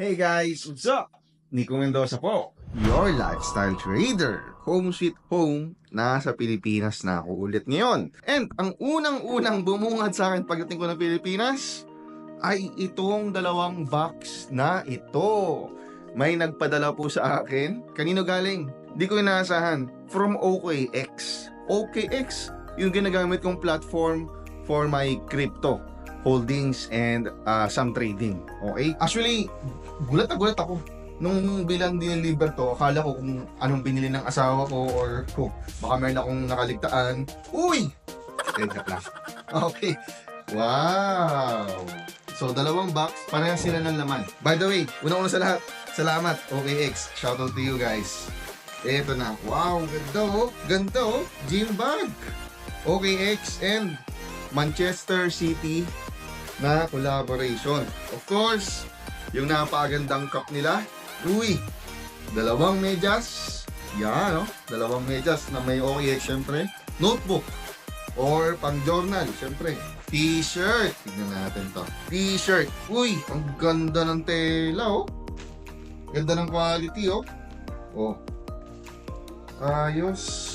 Hey guys, what's up? Nico Mendoza po, your lifestyle trader. Home sweet home, nasa Pilipinas na ako ulit ngayon. And ang unang-unang bumungad sa akin pagdating ko ng Pilipinas ay itong dalawang box na ito. May nagpadala po sa akin. Kanino galing? Di ko inaasahan. From OKX. OKX, yung ginagamit kong platform for my crypto holdings and some trading. Okay? Actually, gulat ako. Nung bilang diniliver to, akala ko kung anong binili ng asawa ko or baka meron akong nakaligtaan. Uy! Joke lang. Okay. Wow! So, dalawang box, parehas sila ng laman. By the way, una sa lahat, salamat, OKX. Shoutout to you guys. Eto na. Wow, ganda oh. Ganda oh. Gym bag. OKX and Manchester City na collaboration. Of course, yung napakagandang cup nila. Uy, dalawang medyas. Yan, no? Dalawang medyas na may OKX, syempre. Notebook or pang-journal, syempre. T-shirt. Tignan natin to. T-shirt. Uy, ang ganda ng tela, oh. Ganda ng quality, oh. Oh. Ayos.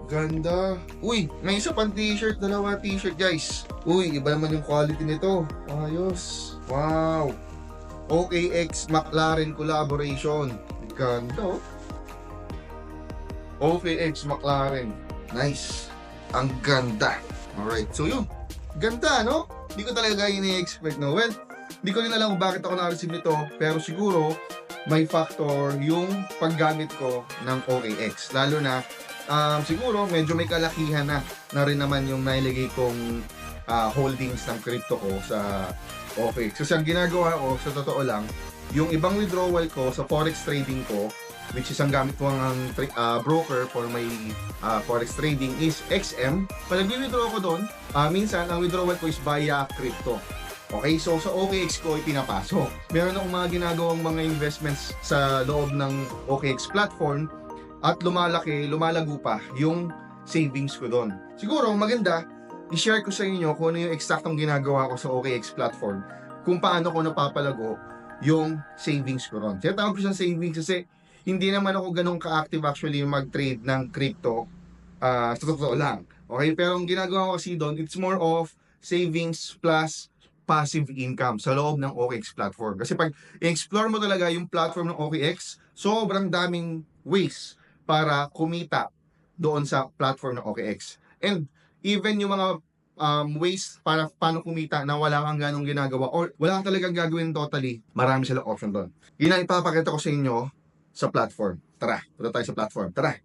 Ganda. Uy, may isa pang t-shirt. Dalawa t-shirt, guys. Uy, iba naman yung quality nito. Ayos. Wow. OKX McLaren collaboration. Ganda, oh. OKX McLaren. Nice. Ang ganda. Alright, so yun. Ganda, no? Hindi ko talaga ini-expect, no? Well, hindi ko rin alam kung bakit ako na-receive nito. Pero siguro, may factor yung paggamit ko ng OKX. Lalo na, siguro, medyo may kalakihan na rin naman yung nailagay kong holdings ng crypto ko sa OKX. Kasi ang ginagawa ko, sa totoo lang, yung ibang withdrawal ko sa forex trading ko, which is ang gamit ko ang broker for my forex trading is XM. Pag nag-withdraw ko doon, minsan ang withdrawal ko is via crypto. Okay, so sa OKX ko ipinapasok. Meron akong mga ginagawang mga investments sa loob ng OKX platform at lumalago pa yung savings ko doon. Siguro maganda i-share ko sa inyo kung ano yung eksaktong ginagawa ko sa OKX platform, kung paano ko napapalago yung savings ko ron. Kaya tawag ko siyang savings kasi hindi naman ako ganun ka-active actually mag-trade ng crypto sa totoo lang. Okay, pero ang ginagawa ko kasi doon, it's more of savings plus passive income sa loob ng OKX platform. Kasi pag i-explore mo talaga yung platform ng OKX, sobrang daming ways para kumita doon sa platform ng OKX. And even yung mga ways para paano kumita na wala kang ganong ginagawa or wala kang talagang gagawin totally, marami silang option doon. Yun ang ipapakita ko sa inyo sa platform. Tara, punta tayo sa platform. Tara!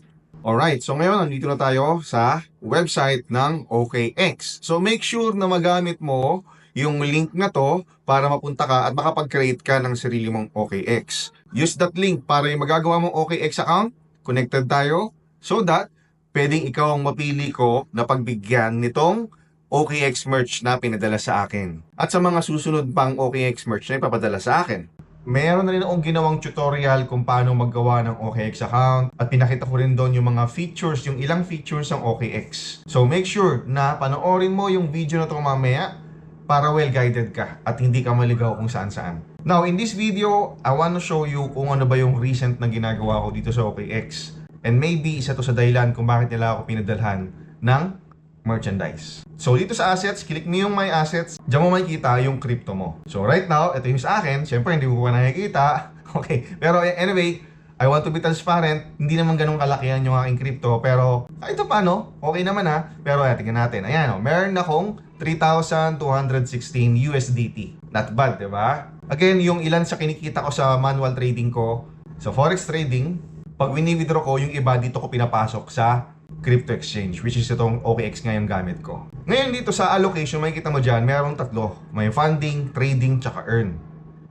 Alright, so ngayon nandito na tayo sa website ng OKX. So make sure na magamit mo yung link na to para mapunta ka at makapag-create ka ng sarili mong OKX. Use that link para yung magagawa mong OKX account, connected tayo, so that pwedeng ikaw ang mapili ko na pagbigyan nitong OKX merch na pinadala sa akin. At sa mga susunod pang OKX merch na ipapadala sa akin. Meron na rin akong ginawang tutorial kung paano maggawa ng OKX account at pinakita ko rin doon yung mga features, yung ilang features ng OKX. So make sure na panoorin mo yung video na ito mamaya para well guided ka at hindi ka maligaw kung saan-saan. Now in this video, I want to show you kung ano ba yung recent na ginagawa ko dito sa OKX. And maybe isa to sa dahilan kung bakit nila ako pinadalhan ng merchandise. So dito sa assets, click mo yung my assets. Diyan mo makikita yung crypto mo. So right now, ito yung sa akin. Siyempre, hindi ko pa nakikita. Okay. Pero anyway, I want to be transparent. Hindi naman ganun kalakihan yung aking crypto. Pero ito paano? Okay naman ha. Pero tingnan natin. Ayan o. Meron akong 3,216 USDT. Not bad, diba? Again, yung ilan sa kinikita ko sa manual trading ko, sa forex trading, pag wini-withdraw ko, yung iba dito ko pinapasok sa crypto exchange, which is itong OKX nga yung gamit ko. Ngayon dito sa allocation, makikita mo dyan, mayroong tatlo. May funding, trading, tsaka earn.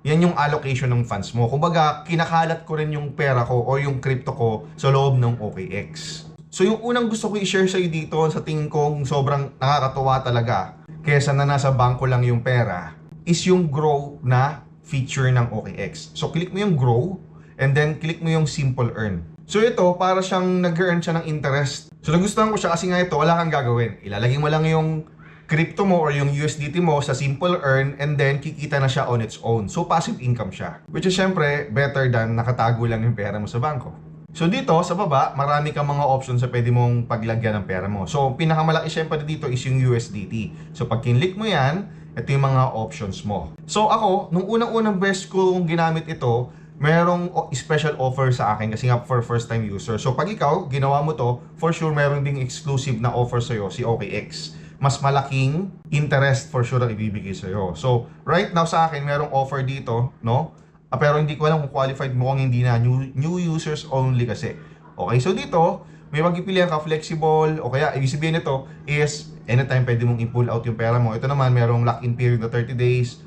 Yan yung allocation ng funds mo. Kumbaga, kinakalat ko rin yung pera ko o yung crypto ko sa loob ng OKX. So yung unang gusto ko i-share sa'yo dito, sa tingin ko sobrang nakakatuwa talaga, kesa na nasa bangko lang yung pera, is yung grow na feature ng OKX. So click mo yung grow, and then click mo yung simple earn. So ito, para siyang nag-earn siya ng interest. So nagustuhan ko siya kasi nga ito, wala kang gagawin. Ilalagay mo lang yung crypto mo or yung USDT mo sa Simple Earn and then kikita na siya on its own. So passive income siya. Which is syempre better than nakatago lang yung pera mo sa bangko. So dito sa baba, marami kang mga options sa pwede mong paglagyan ng pera mo. So pinakamalaki syempre dito is yung USDT. So pag kinlik mo yan, ito yung mga options mo. So ako, nung unang-unang best kong ginamit ito, merong special offer sa akin kasi nga for first time user. So pag ikaw, ginawa mo to, for sure meron ding exclusive na offer sa'yo, si OKX. Mas malaking interest for sure ang ibibigay sa'yo. So right now sa akin, merong offer dito, no? Pero hindi ko alam kung qualified mo kung hindi na. New users only kasi. Okay, so dito, may magpipilian ka flexible o kaya ibig sabihin nito is anytime pwede mong i-pull out yung pera mo. Ito naman, merong lock-in period na 30 days,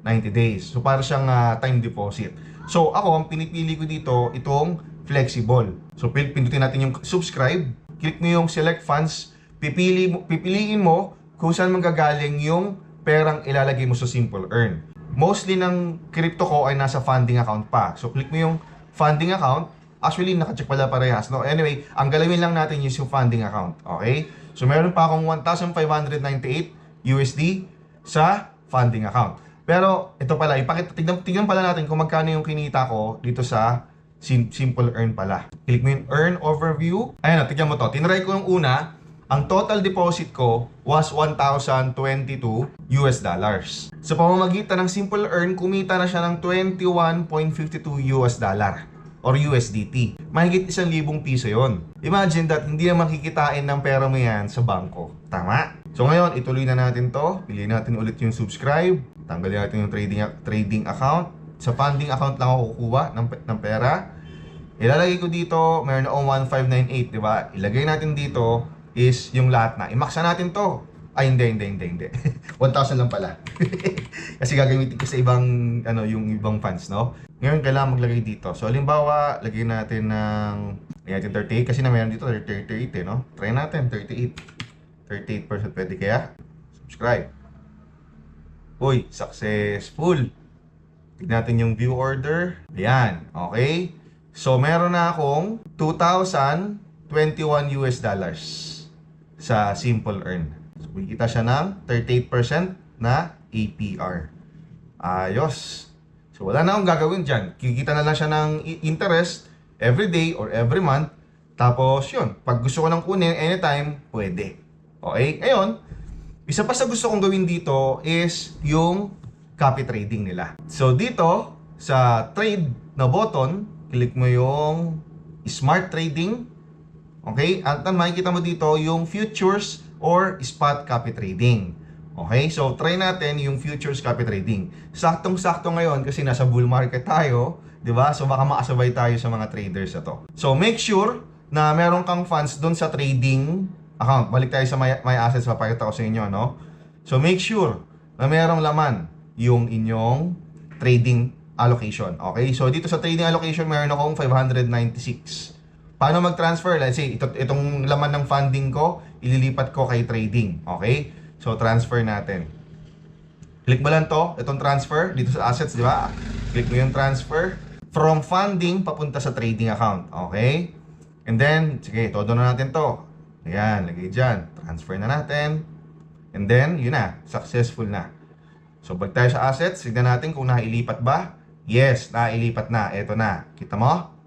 90 days. So para siyang time deposit. So ako, ang pinipili ko dito, itong flexible. So pindutin natin yung subscribe, click mo yung select funds, pipiliin mo kung saan manggagaling yung perang ilalagay mo sa Simple Earn. Mostly ng crypto ko ay nasa funding account pa. So click mo yung funding account. Actually, nakacheck pala parehas. No? Anyway, ang galawin lang natin is yung funding account. Okay? So meron pa akong 1,598 USD sa funding account. Pero ito pala, tignan pala natin kung magkano yung kinita ko dito sa Simple Earn pala. Click mo yung Earn Overview. Ayan, tignan mo to. Tinry ko yung una. Ang total deposit ko was 1,022 US dollars. Sa pamamagitan ng Simple Earn, kumita na siya ng 21.52 US dollar or USDT. Mahigit 1,000 piso yon. Imagine that, hindi na makikitain ng pera mo yan sa bangko. Tama? So ngayon, ituloy na natin to. Piliin natin ulit yung subscribe. Tanggalin natin yung trading account. Sa funding account lang ako kukuha ng pera. Ilalagay ko dito, mayroon akong 1,598, di ba? Ilagay natin dito is yung lahat na. I-maxa natin to. Ay, hindi. 1,000 lang pala. Kasi gagamitin ko sa ibang, yung ibang funds, no? Ngayon, kailangan maglagay dito. So, halimbawa, lagay natin ng, lagay natin 38 kasi na mayroon dito 38 no? Try natin, 38. 38% pwede kaya? Subscribe. Uy, successful. Tignan natin yung view order. Ayan, okay? So, meron na akong 2,021 US dollars sa Simple Earn. So, kikita siya ng 38% na APR. Ayos. So, wala na akong gagawin dyan. Kikita na lang siya ng interest every day or every month. Tapos, yun. Pag gusto ko nang kunin, anytime, pwede. Okay? Ngayon, isa pa sa gusto kong gawin dito is yung copy trading nila. So, dito, sa trade na button, click mo yung Smart Trading. Okay? At makikita mo dito yung futures or spot copy trading. Okay? So, try natin yung futures copy trading. Saktong-sakto ngayon kasi nasa bull market tayo, di ba? So, baka makasabay tayo sa mga traders na to. So, make sure na meron kang funds doon sa trading account. Balik tayo sa my assets, papakita ko sa inyo, no? So, make sure na merong laman yung inyong trading allocation. Okay? So, dito sa trading allocation, meron akong 596. Paano mag-transfer? Let's say, itong laman ng funding ko, ililipat ko kay trading. Okay? So, transfer natin. Click mo lang to, itong transfer, dito sa assets, di ba? Click mo yung transfer from funding papunta sa trading account. Okay? And then, sige, todo na natin to. Ayan, lagay dyan. Transfer na natin. And then, yun na. Successful na. So, balik tayo sa assets. Tignan natin kung nailipat ba. Yes, nailipat na. Ito na. Kita mo?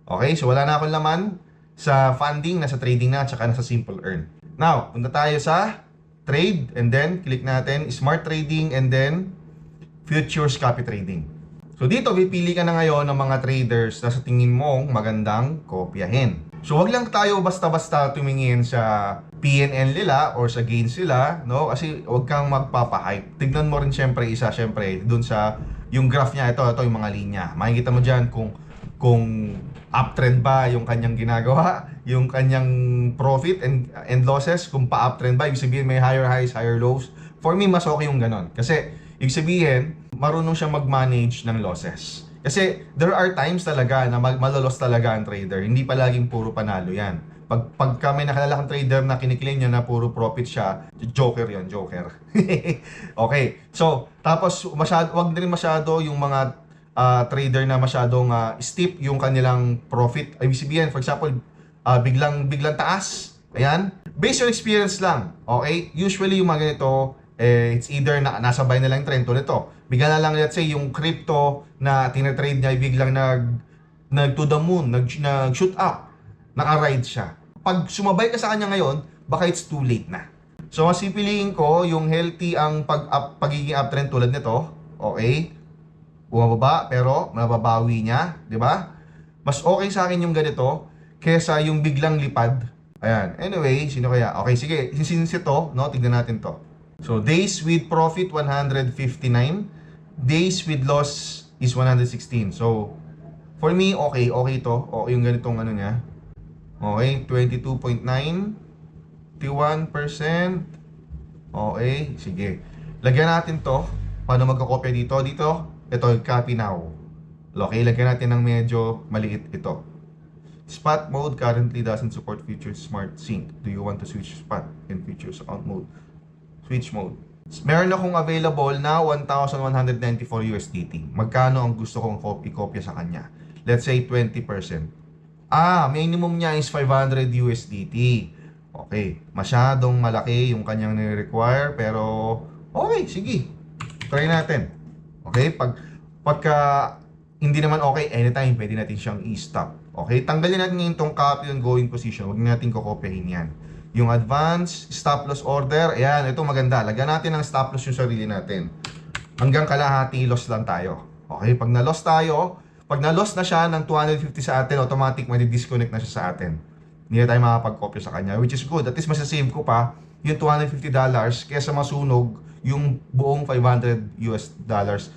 Okay, so wala na akong laman sa funding, nasa trading na, at saka nasa Simple Earn. Now, punta tayo sa trade, and then click natin Smart Trading, and then Futures Copy Trading. So dito, pipili ka na ngayon ng mga traders na sa tingin mong magandang kopyahin. So wag lang tayo basta-basta tumingin sa PNL nila or sa gains nila, no? Kasi wag kang magpapahype. Tignan mo rin syempre dun sa yung graph niya, ito yung mga linya. Makikita mo diyan kung uptrend ba yung kanyang ginagawa, yung kanyang profit and losses, kung pa-uptrend ba, ibig sabihin may higher highs, higher lows. For me, mas okay yung ganon. Kasi, ibig sabihin, marunong siyang mag-manage ng losses. Kasi, there are times talaga na malolos talaga ang trader. Hindi palaging puro panalo yan. Pagka may nakalala kang trader na kiniklaim niya na puro profit siya, joker yon, joker. Okay. So, tapos, wag din masyado yung mga trader na masyadong steep yung kanilang profit. Ibig sabihin, for example, biglang taas, Ayan. Based on experience lang. Okay? Usually yung mga ganito, it's either nasabay na lang yung trend tulad ito. Bigla na lang, let's say, yung crypto na tinatrade niya, biglang nag to the moon, nag-shoot up. Naka-ride siya. Pag sumabay ka sa kanya ngayon, baka it's too late na. So, mas pipiliin ko yung healthy ang pagiging uptrend tulad nito. Okay? Bumababa, pero nababawi niya. Di ba? Mas okay sa akin yung ganito kesa yung biglang lipad. Ayan. Anyway, sino kaya? Okay, sige. Since ito, no, tignan natin to. So, days with profit, 159. Days with loss is 116. So, for me, okay to. Okay yung ganitong ano niya. Okay, 22.9. 51%. Okay, sige. Lagyan natin to. Paano magkakopya dito? Ito, copy now. Okay, lagyan natin ng medyo maliit ito. Spot mode currently doesn't support Futures Smart Sync. Do you want to switch spot and Futures account mode? Switch mode. Meron akong available na 1,194 USDT. Magkano ang gusto kong i-copy sa kanya? Let's say 20%. Minimum niya is 500 USDT. Okay, masyadong malaki yung kanyang nire-require, pero okay, sige. Try natin. Okay, pagka hindi naman okay, anytime pwede natin siyang i-stop. Okay, tanggalin natin ngayon itong copy and going position. Huwag natin kokopyahin yan. Yung advance, stop loss order, ayan, ito maganda. Lagyan natin ng stop loss yung sarili natin. Hanggang kalahati loss lang tayo. Okay, pag na-loss tayo, pag na-loss na siya ng 250 sa atin, automatic may-disconnect na siya sa atin. Hindi na tayo makapag-copy sa kanya, which is good. At least masasave ko pa yung $250 kesa masunog yung buong $500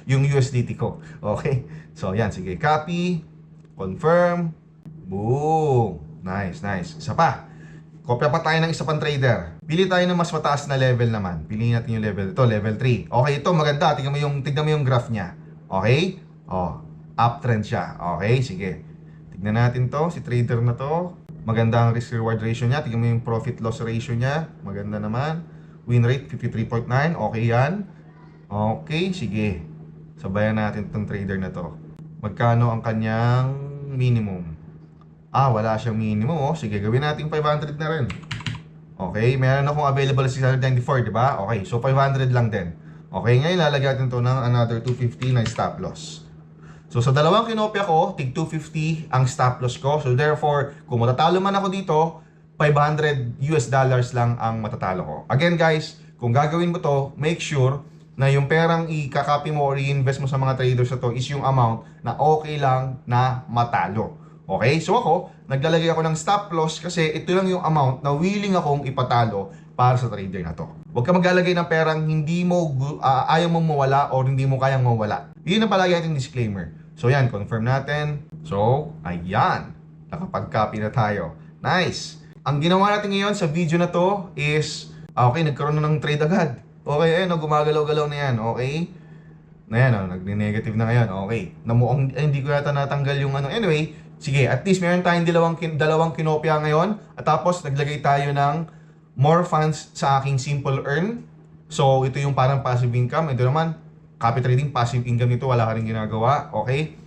yung USDT ko. Okay? So, yan. Sige. Copy. Confirm. Boom. Nice. Isa pa. Kopya pa tayo ng isa pang trader. Pili tayo ng mas mataas na level naman. Piliin natin yung level. Ito, level 3. Okay, ito maganda. Tignan mo yung graph niya. Okay? Uptrend siya. Okay, sige. Tignan natin to. Si trader na to. Maganda ang risk-reward ratio niya. Tignan mo yung profit-loss ratio niya. Maganda naman. Win rate, 53.9. Okay yan. Okay, sige. Sabayan natin itong trader na to. Magkano ang kanyang minimum? Wala siyang minimum. Sige, gawin natin 500 na rin. Okay, meron akong available 694, di ba? Okay, so 500 lang din. Okay, ngayon lalagyan natin ito ng another 250 na stop loss. So, sa dalawang kinopya ko, tig 250 ang stop loss ko. So, therefore, kung matatalo man ako dito, $500 lang ang matatalo ko. Again, guys, kung gagawin mo to, make sure na yung perang i-copy mo or i-invest mo sa mga traders na to is yung amount na okay lang na matalo. Okay? So ako, naglalagay ako ng stop loss kasi ito lang yung amount na willing akong ipatalo para sa trader na to. Huwag ka maglalagay ng perang hindi mo ayaw mong mawala or hindi mo kayang mawala. Yun ang palagi ating disclaimer. So yan, confirm natin. So, ayan. Nakapag-copy na tayo. Nice. Ang ginawa natin ngayon sa video na to is, okay, nagkaroon na ng trade agad. Okay, ayun, gumagalaw-galaw na yan. Okay. Ayan, nagni-negative na ngayon. Okay. Namukhang, hindi ko yata natanggal yung ano. Anyway, sige, at least meron tayong dalawang kinopya ngayon. At tapos, naglagay tayo ng more funds sa aking simple earn. So, ito yung parang passive income. Ito naman, copy trading, passive income nito. Wala ka rin ginagawa. Okay?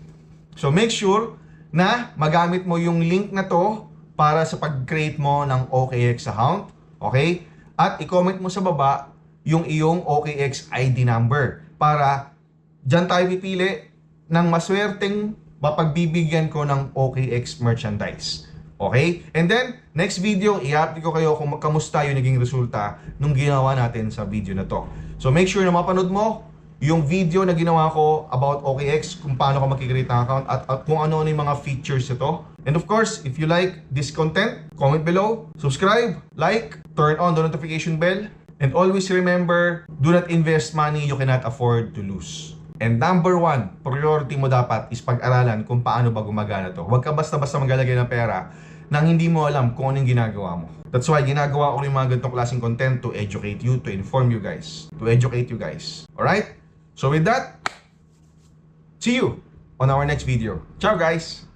So, make sure na magamit mo yung link na to para sa pag-create mo ng OKX account. Okay? At i-comment mo sa baba yung iyong OKX ID number para dyan tayo pipili ng maswerteng mapagbibigyan ko ng OKX merchandise. Okay? And then, next video, i-update ko kayo kung kamusta yung naging resulta nung ginawa natin sa video na to. So, make sure na mapanood mo yung video na ginawa ko about OKX, kung paano ka makikreate ng account at kung ano yung mga features ito. And of course, if you like this content, comment below, subscribe, like, turn on the notification bell, and always remember, do not invest money you cannot afford to lose. And number one, priority mo dapat is pag-aralan kung paano ba gumagana to. Huwag ka basta-basta maglalagay ng pera nang hindi mo alam kung anong ginagawa mo. That's why ginagawa ko rin mga ganitong klaseng content to educate you, to inform you guys, to educate you guys. Alright? So with that, see you on our next video. Ciao guys!